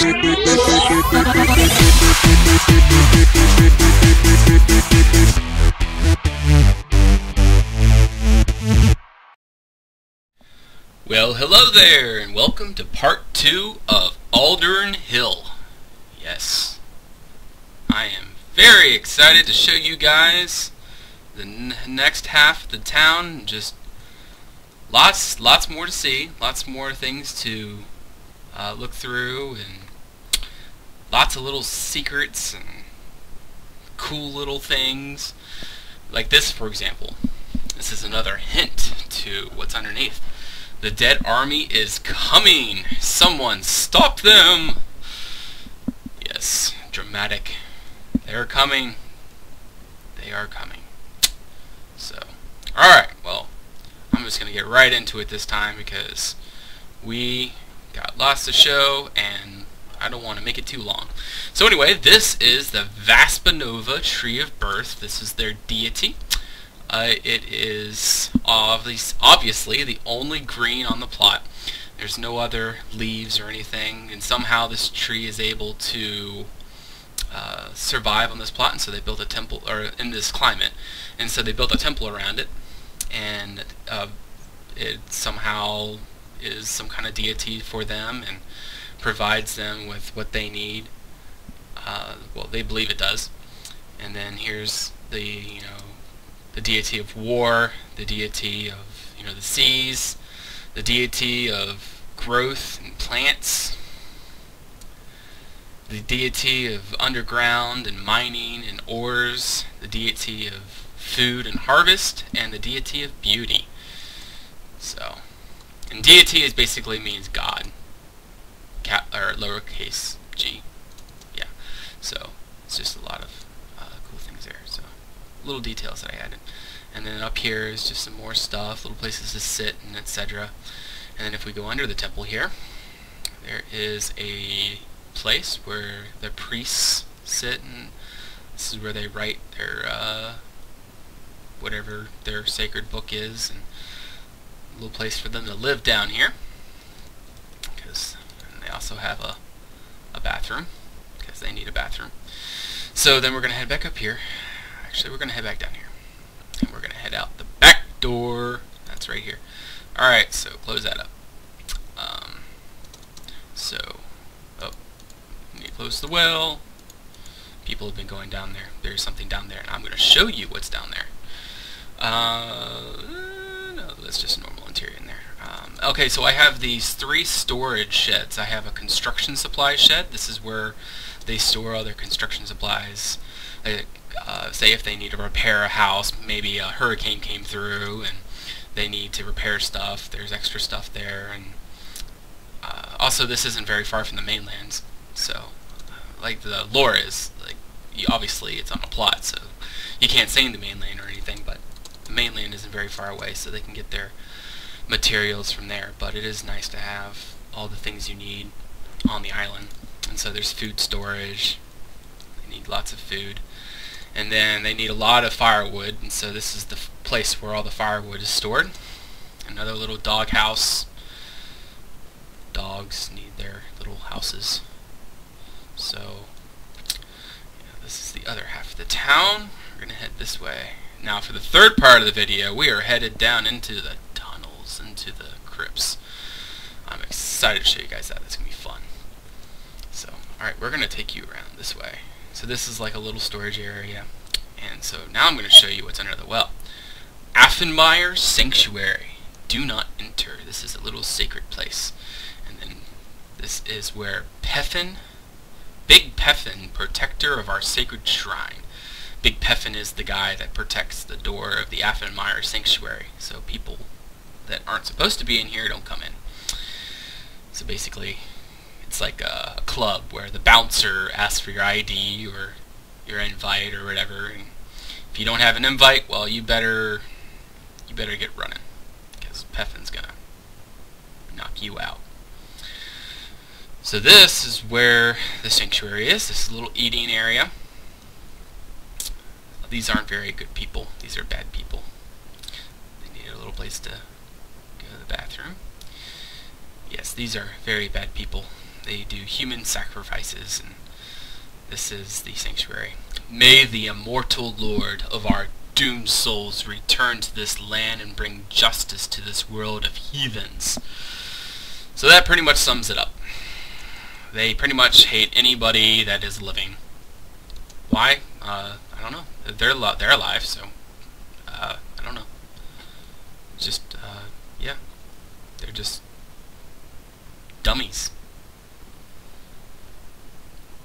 Well, hello there, and welcome to part 2 of Aldern Hill. Yes, I am very excited to show you guys the next half of the town. Just lots more to see, lots more things to look through, and lots of little secrets and cool little things. Like this, for example. This is another hint to what's underneath. The dead army is coming! Someone stop them! Yes, dramatic. They're coming. They are coming. So, alright, well, I'm just going to get right into it this time because we got lots to show and I don't want to make it too long. So anyway, this is the Vaspanova Tree of Birth. This is their deity. It is obviously the only green on the plot. There's no other leaves or anything, and somehow this tree is able to survive on this plot, and so they built a temple, or in this climate, and so they built a temple around it, and it somehow is some kind of deity for them and provides them with what they need. Well, they believe it does. And then here's the the deity of war, the deity of the seas, the deity of growth and plants, the deity of underground and mining and ores, the deity of food and harvest, and the deity of beauty. So, and deity is basically means God, or lowercase g. Yeah. So it's just a lot of cool things there. So little details that I added. And then up here is just some more stuff, little places to sit and etc. And then if we go under the temple here, there is a place where the priests sit, and this is where they write their whatever their sacred book is, and a little place for them to live down here. And they also have a bathroom, because they need a bathroom. So then we're going to head back up here. Actually, we're going to head back down here. And we're going to head out the back door. That's right here. Alright, so close that up. We need to close the well. People have been going down there. There's something down there, and I'm going to show you what's down there. No, that's just a normal interior in there. Okay, so I have these 3 storage sheds. I have a construction supply shed. This is where they store all their construction supplies. Say if they need to repair a house, maybe a hurricane came through and they need to repair stuff, there's extra stuff there. And also, this isn't very far from the mainlands, so like the lore is, like, obviously it's on a plot, so you can't say the mainland or anything, but the mainland isn't very far away, so they can get their materials from there. But it is nice to have all the things you need on the island. And so there's food storage. They need lots of food. And then they need a lot of firewood, and so this is the place where all the firewood is stored. Another little dog house. Dogs need their little houses. So, yeah, this is the other half of the town. We're going to head this way. Now for the third part of the video, we are headed down into the tunnels, into the crypts. I'm excited to show you guys that. That's going to be fun. So, alright, we're going to take you around this way. So this is like a little storage area. And so now I'm going to show you what's under the well. Affenmeyer Sanctuary. Do not enter. This is a little sacred place. And then this is where Peffin, Big Peffin, protector of our sacred shrine. Big Peffin is the guy that protects the door of the Affenmeyer Sanctuary. So people that aren't supposed to be in here don't come in. So basically, it's like a club where the bouncer asks for your ID or your invite or whatever, and if you don't have an invite, well, you better get running, because Peffin's gonna knock you out. So this is where the sanctuary is. This is a little eating area. These aren't very good people. These are bad people. They need a little place to go to the bathroom. Yes, these are very bad people. They do human sacrifices, and this is the sanctuary. May the immortal Lord of our doomed souls return to this land and bring justice to this world of heathens. So that pretty much sums it up. They pretty much hate anybody that is living. Why? I don't know. They're alive, so I don't know. Just yeah, they're just dummies.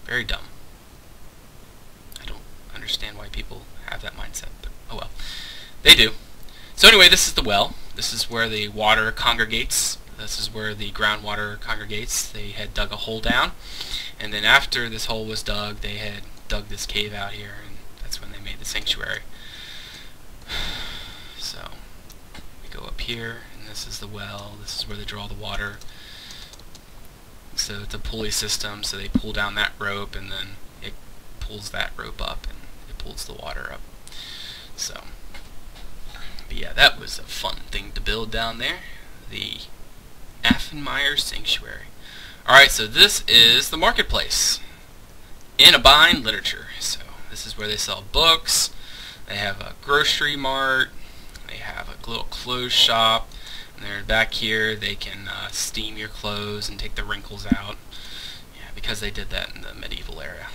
Very dumb. I don't understand why people have that mindset, but oh well. They do. So anyway, this is the well. This is where the water congregates. This is where the groundwater congregates. They had dug a hole down, and then after this hole was dug, they had dug this cave out here, and that's when they made the sanctuary. So we go up here, and this is the well. This is where they draw the water. So it's a pulley system, so they pull down that rope, and then it pulls that rope up, and it pulls the water up. So, but yeah, that was a fun thing to build down there. The Affenmeyer Sanctuary. Alright, so this is the marketplace. In a bind literature. So this is where they sell books. They have a grocery mart. They have a little clothes shop. And then back here they can steam your clothes and take the wrinkles out. Yeah, because they did that in the medieval era.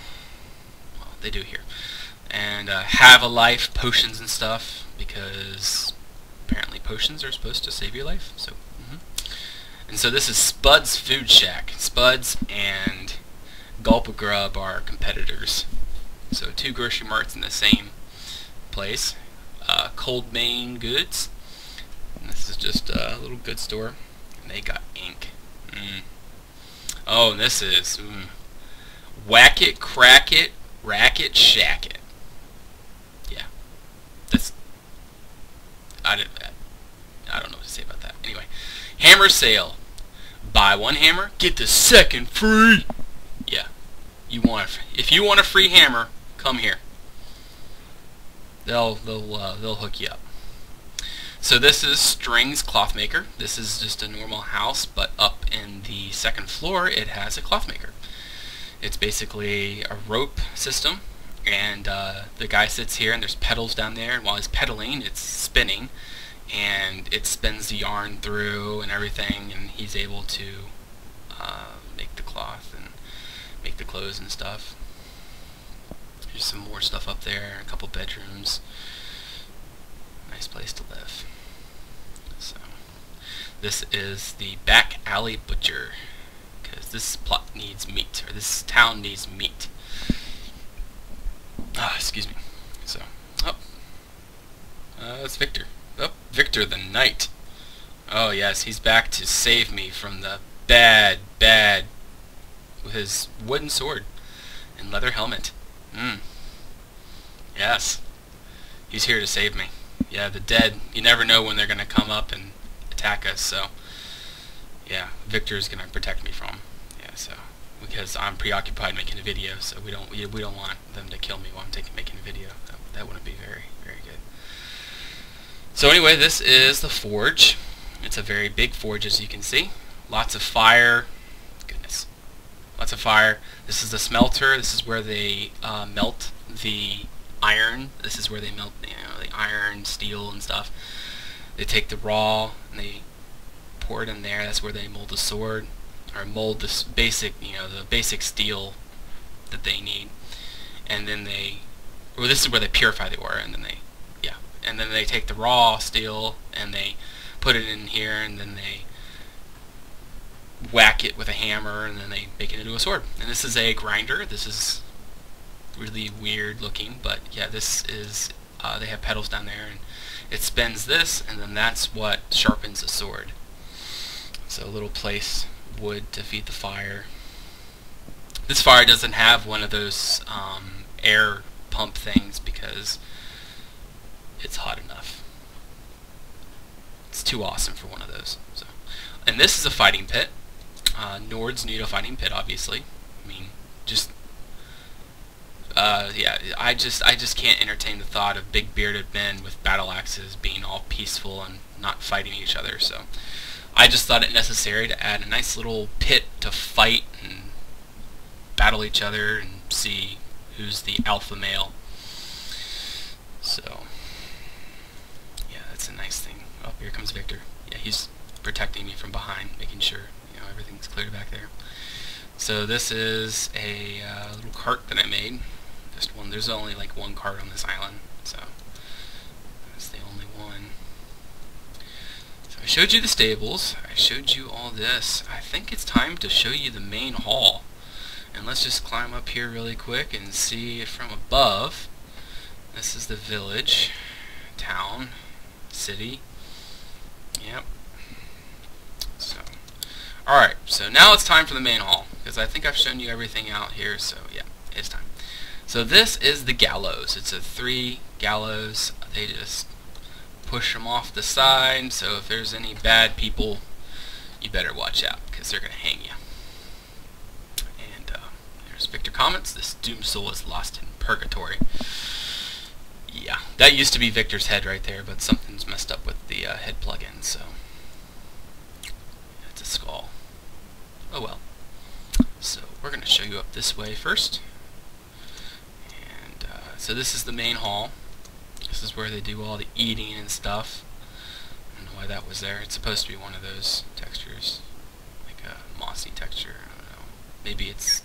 Well, they do here. And have a life potions and stuff, because apparently potions are supposed to save your life. So and so this is Spud's Food Shack. Spud's and Gulp of Grub are competitors. So two grocery marts in the same place. Cold Main Goods. And this is just a little good store. And they got ink. Oh, and this is Whack It, Crack It, Rack It, Shack It. Yeah. That's I don't know what to say about that. Anyway. Hammer sale. Buy one hammer, get the second free. Yeah, if you want a free hammer, come here. They'll hook you up. So this is Strings Cloth Maker. This is just a normal house, but up in the second floor, it has a cloth maker. It's basically a rope system, and the guy sits here, and there's pedals down there, and while he's pedaling, it's spinning. And it spins the yarn through and everything, and he's able to make the cloth and make the clothes and stuff. There's some more stuff up there, a couple bedrooms. Nice place to live. So this is the Back Alley Butcher, because this plot needs meat, or this town needs meat. Excuse me. So, it's Victor. Oh, Victor the Knight. Oh yes, he's back to save me from the bad, with his wooden sword and leather helmet. Yes. He's here to save me. Yeah, the dead, you never know when they're going to come up and attack us, so yeah, Victor's going to protect me from them. Yeah, so because I'm preoccupied making a video, so we don't want them to kill me while I'm making a video. That wouldn't be very good. So anyway, this is the forge. It's a very big forge, as you can see. Lots of fire. Goodness. Lots of fire. This is the smelter. This is where they melt the iron. This is where they melt the iron, steel, and stuff. They take the raw and they pour it in there. That's where they mold the sword, or mold this basic, the basic steel that they need. And then this is where they purify the ore, and then they take the raw steel and they put it in here, and then they whack it with a hammer, and then they make it into a sword. And this is a grinder. This is really weird looking, but yeah, this is they have pedals down there, and it spins this, and then that's what sharpens a sword. So a little place, wood to feed the fire. This fire doesn't have one of those air pump things because it's hot enough. It's too awesome for one of those. So, and this is a fighting pit. Nords need a fighting pit, obviously. I mean, just yeah, I just can't entertain the thought of big bearded men with battle axes being all peaceful and not fighting each other. So I just thought it necessary to add a nice little pit to fight and battle each other and see who's the alpha male. So, yeah, that's a nice thing. Oh, here comes Victor. Yeah, he's protecting me from behind, making sure, you know, everything's clear back there. So this is a little cart that I made. Just one. There's only like one cart on this island, so that's the only one. So I showed you the stables. I showed you all this. I think it's time to show you the main hall. And let's just climb up here really quick and see it from above. This is the village, town, city. Yep. So, alright, so now it's time for the main hall, because I think I've shown you everything out here, so yeah, it's time. So this is the gallows. It's a 3 gallows. They just push them off the side, so if there's any bad people, you better watch out, because they're going to hang you. And there's Victor comments, this doomed soul is lost in purgatory. Yeah, that used to be Victor's head right there, but something's messed up with the head plug-in, so it's a skull. Oh well. So we're going to show you up this way first. And so this is the main hall. This is where they do all the eating and stuff. I don't know why that was there. It's supposed to be one of those textures, like a mossy texture. I don't know. Maybe it's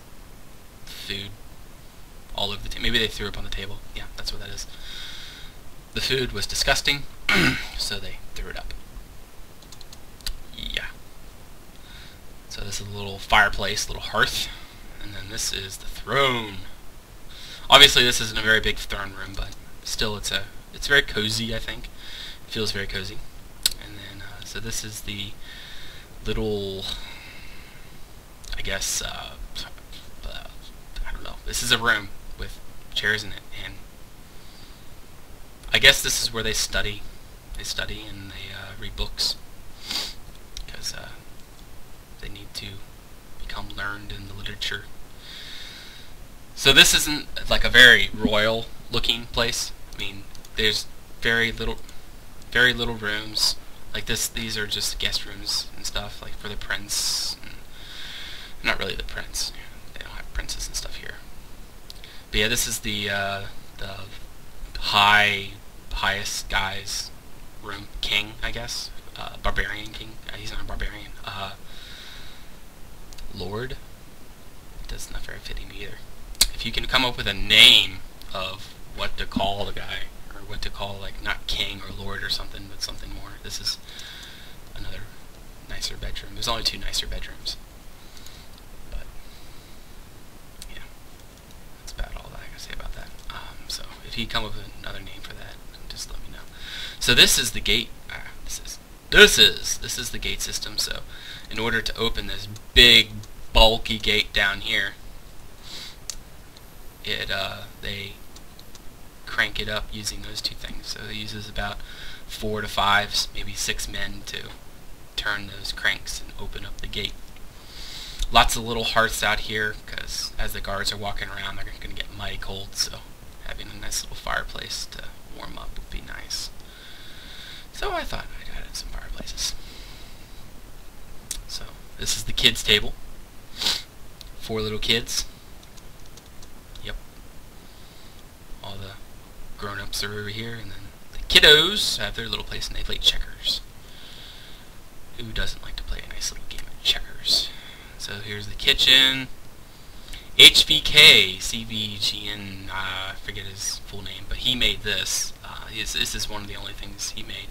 food all over the table. Maybe they threw it up on the table. Yeah, that's what that is. The food was disgusting, so they threw it up. Yeah. So this is a little fireplace, little hearth, and then this is the throne. Obviously, this isn't a very big throne room, but still, it's very cozy. I think it feels very cozy. And then so this is the little, I guess, I don't know. This is a room with chairs in it, and I guess this is where they study. They study and they read books, because they need to become learned in the literature. So this isn't like a very royal looking place. I mean, there's very little rooms like this. These are just guest rooms and stuff, like for the prince. And not really the prince. They don't have princes and stuff here. But yeah, this is the highest guy's room. King, I guess. Barbarian king. He's not a barbarian. Lord. That's not very fitting either. If you can come up with a name of what to call the guy, or what to call, like, not king or lord or something, but something more. This is another nicer bedroom. There's only 2 nicer bedrooms. But yeah, that's about all that I can say about that. So if you come up with another name for that, just let me know. So this is the gate. This is the gate system. So in order to open this big bulky gate down here, they crank it up using those 2 things. So it uses about 4 to 5, maybe 6 men to turn those cranks and open up the gate. Lots of little hearths out here, because as the guards are walking around, they're going to get mighty cold, so having a nice little fireplace to warm up would be nice. So I thought I'd add some fireplaces. So this is the kids' table. 4 little kids. Yep. All the grown-ups are over here, and then the kiddos have their little place and they play checkers. Who doesn't like to play a nice little game of checkers? So here's the kitchen. HVK, CVGN, I forget his full name, but he made this. This is one of the only things he made.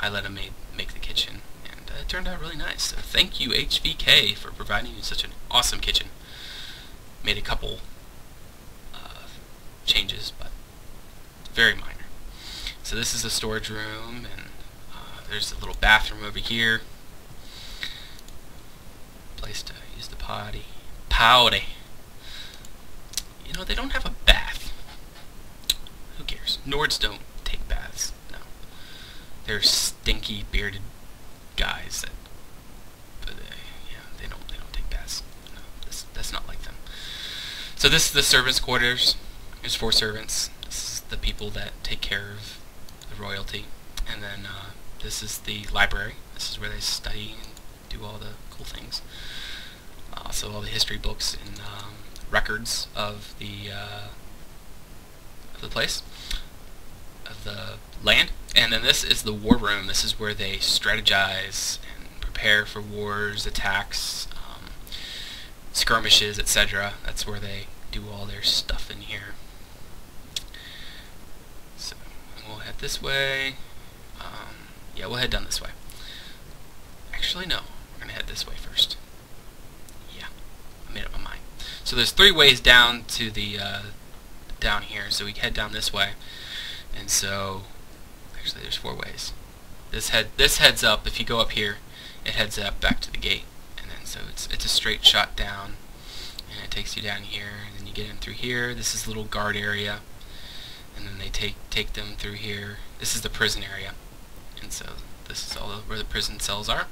I let him make the kitchen, and it turned out really nice. So thank you, HVK, for providing you such an awesome kitchen. Made a couple changes, but very minor. So this is a storage room, and there's a little bathroom over here. Place to use the potty. You know, they don't have a bath. Who cares? Nords don't take baths. No. They're stinky, bearded guys that, yeah, they don't take baths. No, that's not like them. So this is the servants' quarters. There's 4 servants. This is the people that take care of the royalty. And then this is the library. This is where they study and do all the cool things. So all the history books and records of the place, of the land. And then this is the war room. This is where they strategize and prepare for wars, attacks, skirmishes, etc. That's where they do all their stuff in here. So we'll head this way. Yeah, we'll head down this way. Actually, no. We're going to head this way first. Yeah, I made up my mind. So there's 3 ways down to the down here. So we head down this way. And so actually there's 4 ways. This heads up. If you go up here, it heads up back to the gate. And then so it's a straight shot down, and it takes you down here, and then you get in through here. This is the little guard area. And then they take them through here. This is the prison area. And so this is all where the prison cells are.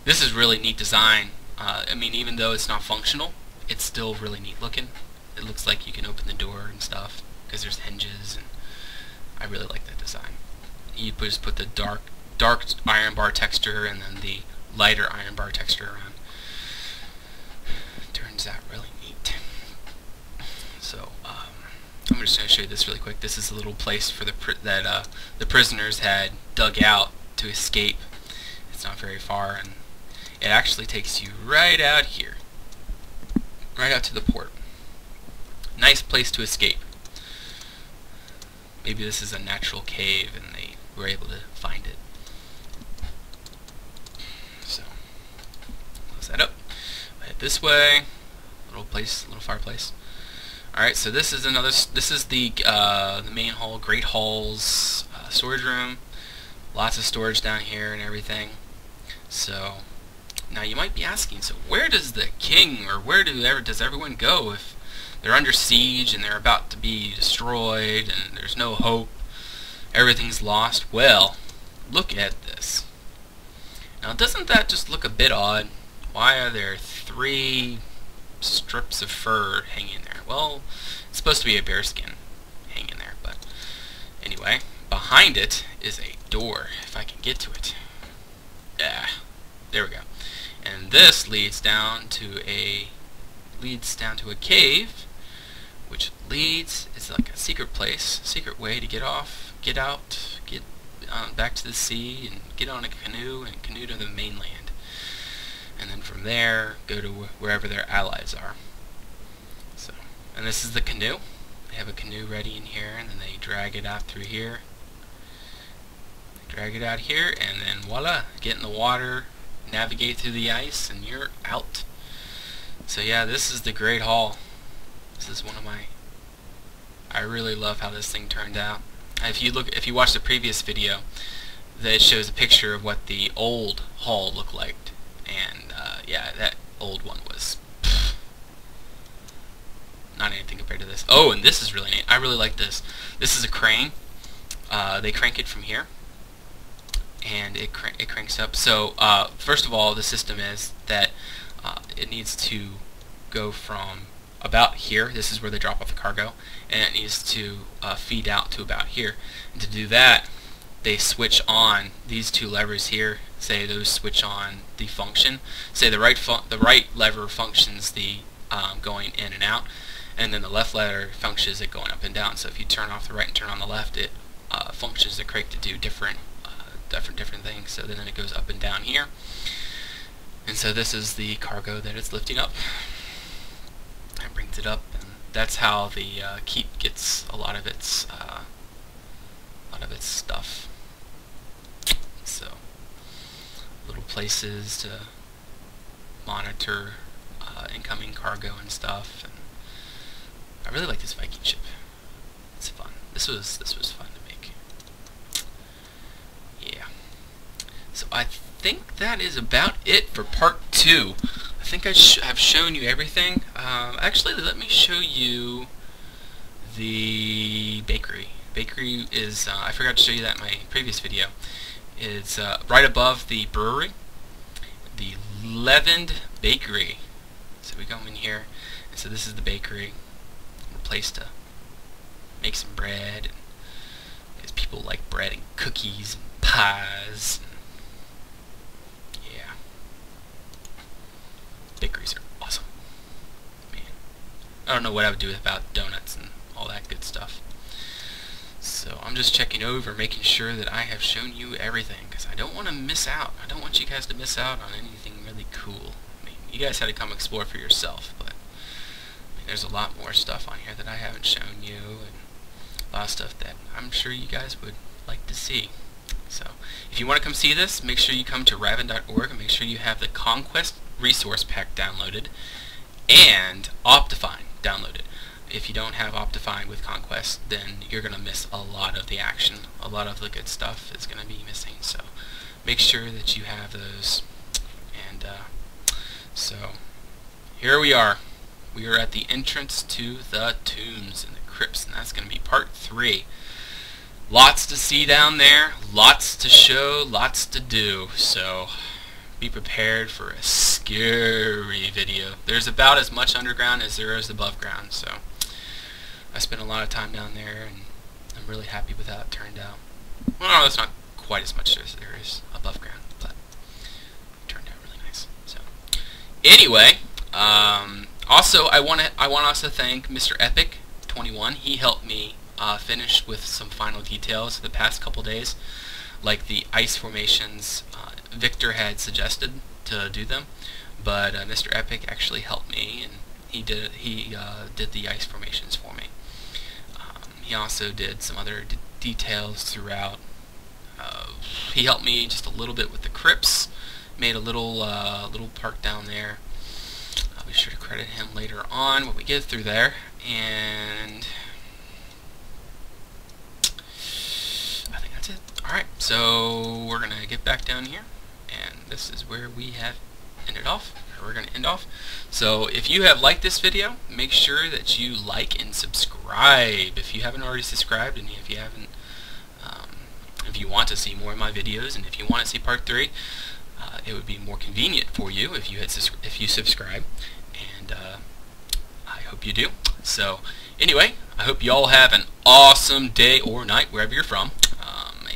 This is really neat design. I mean, even though it's not functional, it's still really neat looking. It looks like you can open the door and stuff because there's hinges, and I really like that design. You just put the dark iron bar texture and then the lighter iron bar texture around. Turns out really neat. So I'm just going to show you this really quick. This is a little place for the prisoners had dug out to escape. It's not very far, and it actually takes you right out here, right out to the port. Nice place to escape. Maybe this is a natural cave and they were able to find it. So close that up. Head this way. Little fireplace. Alright, so this is the main hall, great halls, storage room. Lots of storage down here and everything. So now you might be asking, so where does the king, or where does everyone go if they're under siege and they're about to be destroyed and there's no hope, everything's lost? Well, look at this. Now, doesn't that just look a bit odd? Why are there 3 strips of fur hanging there? Well, it's supposed to be a bearskin hanging there, but anyway, behind it is a door, if I can get to it. Yeah, there we go. And this leads down to a cave, which it's like a secret place, secret way to get out, get back to the sea, and get on a canoe and canoe to the mainland. And then from there, go to wherever their allies are. So, and this is the canoe. They have a canoe ready in here, and then they drag it out through here. They drag it out here, and then voila, get in the water, navigate through the ice, and you're out. So yeah, this is the Great Hall. This is one of my... I really love how this thing turned out. If you watch the previous video, that shows a picture of what the old hall looked like, and yeah, that old one was not anything compared to this. Oh, and this is really neat. I really like this. This is a crane. They crank it from here, and it cranks up. So first of all, the system is that it needs to go from about here. This is where they drop off the cargo, and it needs to feed out to about here. And to do that, they switch on these 2 levers here. Say those switch on the function. Say the right lever functions the going in and out, and then the left lever functions it going up and down. So if you turn off the right and turn on the left, it functions the crank to do different things. So then it goes up and down here. And so this is the cargo that it's lifting up. It brings it up, and that's how the keep gets a lot of its stuff. So little places to monitor incoming cargo and stuff. And I really like this Viking ship. It's fun. This was fun to make. Yeah. So I think that is about it for part 2. I think I have shown you everything. Actually, let me show you the bakery. Bakery is, I forgot to show you that in my previous video. It's right above the brewery, the Leavened Bakery. So we come in here, and so this is the bakery, a place to make some bread, and, 'cause people like bread and cookies and pies. Bakeries are awesome. Man, I don't know what I would do without donuts and all that good stuff. So I'm just checking over, making sure that I have shown you everything, because I don't want to miss out. I don't want you guys to miss out on anything really cool. I mean, you guys had to come explore for yourself, but I mean, there's a lot more stuff on here that I haven't shown you, and a lot of stuff that I'm sure you guys would like to see. So if you want to come see this, make sure you come to raven.org and make sure you have the Conquest Resource Pack downloaded and Optifine downloaded. If you don't have Optifine with Conquest, then you're going to miss a lot of the action. A lot of the good stuff is going to be missing. So make sure that you have those. And so here we are. We are at the entrance to the tombs and the crypts, and that's going to be part 3. Lots to see down there, lots to show, lots to do. So be prepared for a scary video. There's about as much underground as there is above ground, so I spent a lot of time down there, and I'm really happy with how it turned out. Well, no, it's not quite as much as there is above ground, but it turned out really nice. So anyway, also I want to also thank Mr. Epic 21. He helped me finish with some final details the past couple days, like the ice formations. Victor had suggested to do them, but Mr. Epic actually helped me, and he did the ice formations for me. He also did some other details throughout. He helped me just a little bit with the crypts, made a little park down there. I'll be sure to credit him later on when we get through there. And I think that's it. Alright, so we're going to get back down here, and this is where we have ended off. We're going to end off. So if you have liked this video, make sure that you like and subscribe if you haven't already subscribed, and if you haven't, if you want to see more of my videos, and if you want to see part 3, it would be more convenient for you if you subscribe, and I hope you do. So anyway, I hope you all have an awesome day or night wherever you're from,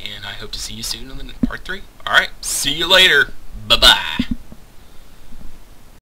and I hope to see you soon on the part 3. Alright, see you later. Bye-bye.